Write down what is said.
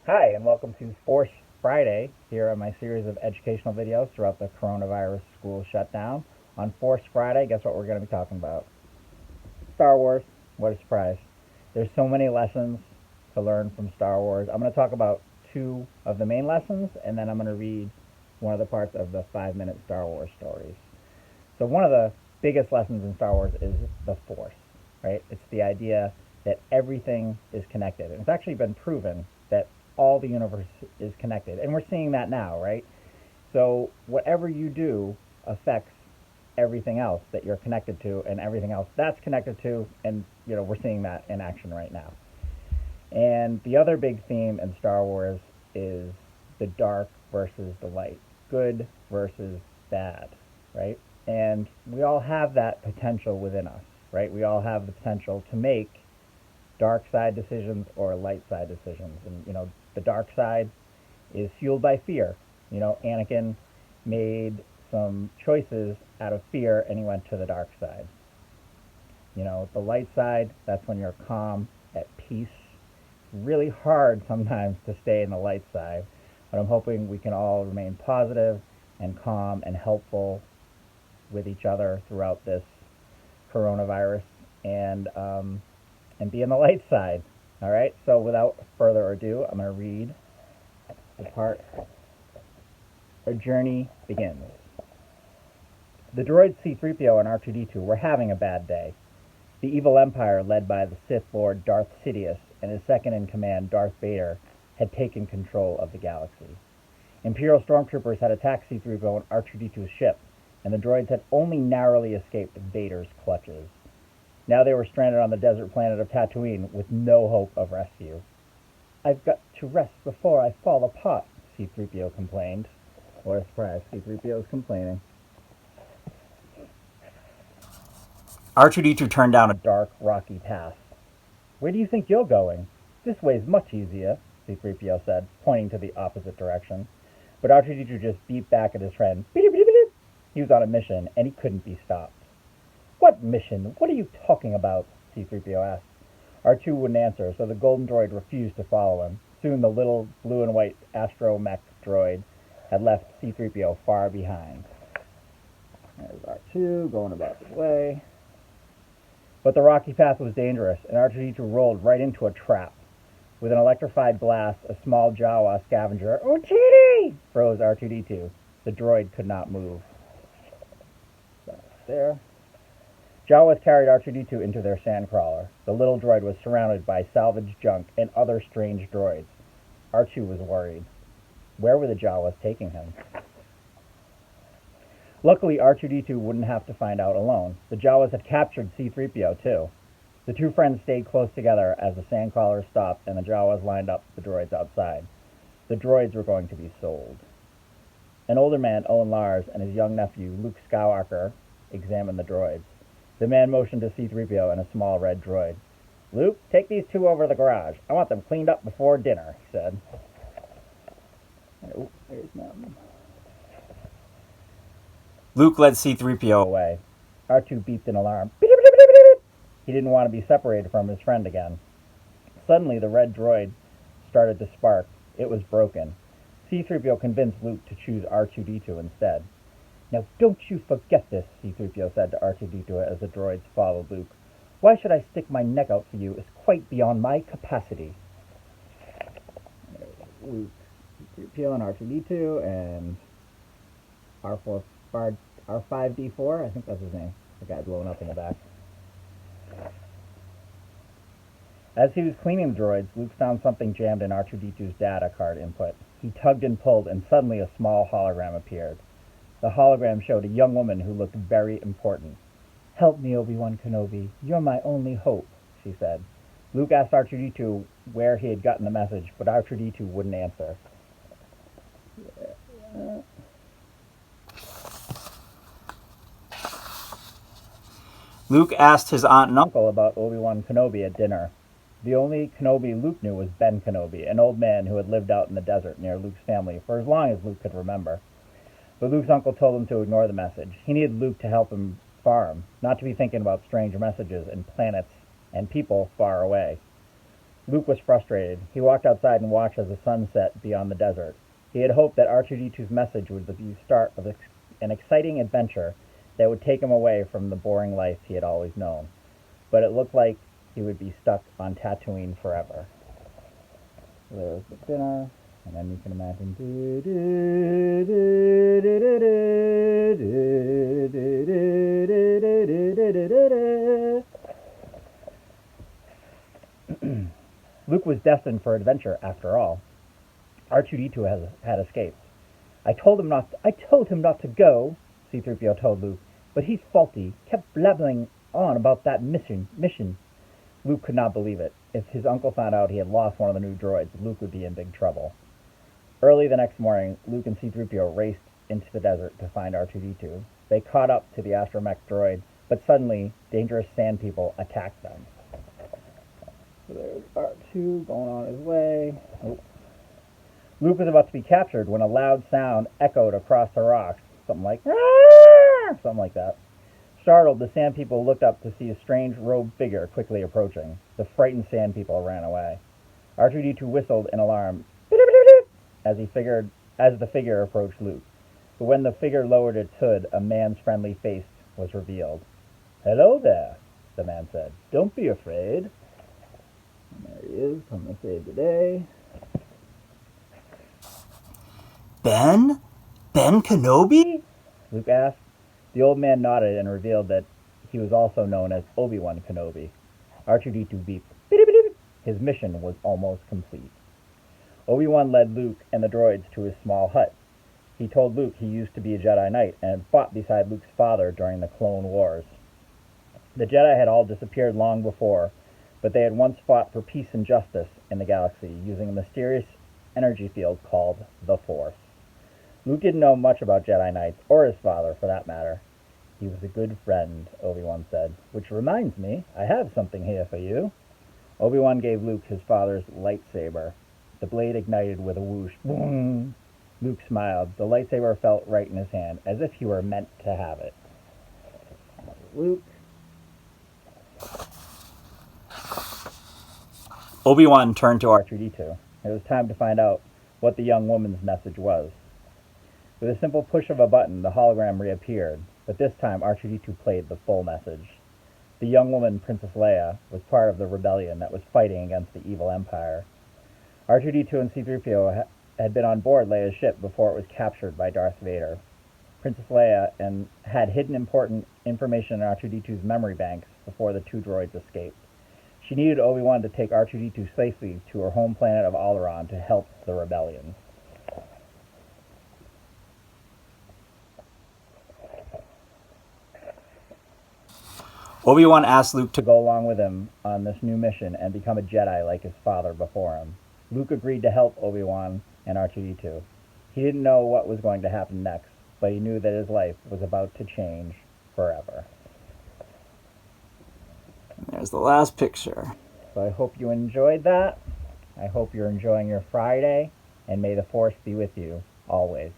Hi, and welcome to Force Friday here on my series of educational videos throughout the coronavirus school shutdown. On Force Friday, guess what we're going to be talking about? Star Wars. What a surprise. There's so many lessons to learn from Star Wars. I'm going to talk about two of the main lessons, and then I'm going to read one of the parts of the 5-minute Star Wars stories. So one of the biggest lessons in Star Wars is the Force, right? It's the idea that everything is connected. And it's actually been proven that all the universe is connected. And we're seeing that now, right? So whatever you do affects everything else that you're connected to and everything else that's connected to. And, we're seeing that in action right now. And the other big theme in Star Wars is the dark versus the light, good versus bad, right? And we all have that potential within us, right? We all have the potential to make dark side decisions or light side decisions. And, the dark side is fueled by fear. Anakin made some choices out of fear and he went to the dark side. The light side, that's when you're calm, at peace. It's really hard sometimes to stay in the light side, but I'm hoping we can all remain positive and calm and helpful with each other throughout this coronavirus and be on the light side. All right. So without further ado, I'm going to read the part. Our journey begins. The droids C-3PO and R2-D2 were having a bad day. The evil empire, led by the Sith Lord Darth Sidious and his second-in-command Darth Vader, had taken control of the galaxy. Imperial stormtroopers had attacked C-3PO and R2-D2's ship, and the droids had only narrowly escaped Vader's clutches. Now they were stranded on the desert planet of Tatooine with no hope of rescue. "I've got to rest before I fall apart," C-3PO complained. What a surprise, C-3PO is complaining. R2-D2 turned down a dark, rocky path. "Where do you think you're going? This way's much easier," C-3PO said, pointing to the opposite direction. But R2-D2 just beat back at his friend. He was on a mission, and he couldn't be stopped. "What mission? What are you talking about?" C-3PO asked. R2 wouldn't answer, so the golden droid refused to follow him. Soon the little blue and white astromech droid had left C-3PO far behind. There's R2 going about his way. But the rocky path was dangerous, and R2-D2 rolled right into a trap. With an electrified blast, a small Jawa scavenger, "Ochidi!" froze R2-D2. The droid could not move. There. Jawas carried R2-D2 into their sandcrawler. The little droid was surrounded by salvaged junk and other strange droids. R2 was worried. Where were the Jawas taking him? Luckily, R2-D2 wouldn't have to find out alone. The Jawas had captured C-3PO, too. The two friends stayed close together as the sandcrawler stopped and the Jawas lined up the droids outside. The droids were going to be sold. An older man, Owen Lars, and his young nephew, Luke Skywalker, examined the droids. The man motioned to C-3PO and a small red droid. "Luke, take these two over to the garage. I want them cleaned up before dinner," he said. Oh, there's nothing. Luke led C-3PO away. R2 beeped an alarm. He didn't want to be separated from his friend again. Suddenly, the red droid started to spark. It was broken. C-3PO convinced Luke to choose R2-D2 instead. "Now don't you forget this," C-3PO said to R2-D2 as the droids followed Luke. "Why should I stick my neck out for you? It's quite beyond my capacity." Luke, C-3PO and R2-D2 and R5D4, I think that's his name. The guy blowing up in the back. As he was cleaning the droids, Luke found something jammed in R2-D2's data card input. He tugged and pulled, and suddenly a small hologram appeared. The hologram showed a young woman who looked very important. "Help me, Obi-Wan Kenobi. You're my only hope," she said. Luke asked R2-D2 where he had gotten the message, but R2-D2 wouldn't answer. Luke asked his aunt and uncle about Obi-Wan Kenobi at dinner. The only Kenobi Luke knew was Ben Kenobi, an old man who had lived out in the desert near Luke's family for as long as Luke could remember. But Luke's uncle told him to ignore the message. He needed Luke to help him farm, not to be thinking about strange messages and planets and people far away. Luke was frustrated. He walked outside and watched as the sun set beyond the desert. He had hoped that R2D2's message would be the start of an exciting adventure that would take him away from the boring life he had always known. But it looked like he would be stuck on Tatooine forever. There's the dinner, and then you can imagine. Luke was destined for adventure after all. R2D2 had escaped. I told him not to go, C-3PO told Luke, but he's faulty, kept blabbing on about that mission. Luke could not believe it. If his uncle found out he had lost one of the new droids, Luke would be in big trouble. Early the next morning, Luke and C-3PO raced into the desert to find R2D2. They caught up to the astromech droid, but suddenly, dangerous sand people attacked them. So there's R2 going on his way. Oh. Luke was about to be captured when a loud sound echoed across the rocks. Something like that. Startled, the sand people looked up to see a strange robed figure quickly approaching. The frightened sand people ran away. R2D2 whistled in alarm as the figure approached Luke. But when the figure lowered its hood, a man's friendly face was revealed. "Hello there," the man said. "Don't be afraid." And there he is, coming to save the day. Ben? Ben Kenobi? Luke asked. The old man nodded and revealed that he was also known as Obi-Wan Kenobi. R2D2 beeped. His mission was almost complete. Obi-Wan led Luke and the droids to his small hut. He told Luke he used to be a Jedi Knight and had fought beside Luke's father during the Clone Wars. The Jedi had all disappeared long before, but they had once fought for peace and justice in the galaxy using a mysterious energy field called the Force. Luke didn't know much about Jedi Knights, or his father, for that matter. "He was a good friend," Obi-Wan said. "Which reminds me, I have something here for you." Obi-Wan gave Luke his father's lightsaber. The blade ignited with a whoosh. Boom! Luke smiled. The lightsaber felt right in his hand, as if he were meant to have it. Luke. Obi-Wan turned to R2D2. It was time to find out what the young woman's message was. With a simple push of a button, the hologram reappeared, but this time R2D2 played the full message. The young woman, Princess Leia, was part of the rebellion that was fighting against the evil Empire. R2D2 and C-3PO had been on board Leia's ship before it was captured by Darth Vader. Princess Leia had hidden important information in R2D2's memory banks before the two droids escaped. She needed Obi-Wan to take R2D2 safely to her home planet of Alderaan to help the rebellion. Obi-Wan asked Luke to go along with him on this new mission and become a Jedi like his father before him. Luke agreed to help Obi-Wan and R2D2. He didn't know what was going to happen next, but he knew that his life was about to change forever. And there's the last picture. So I hope you enjoyed that. I hope you're enjoying your Friday, and may the Force be with you always.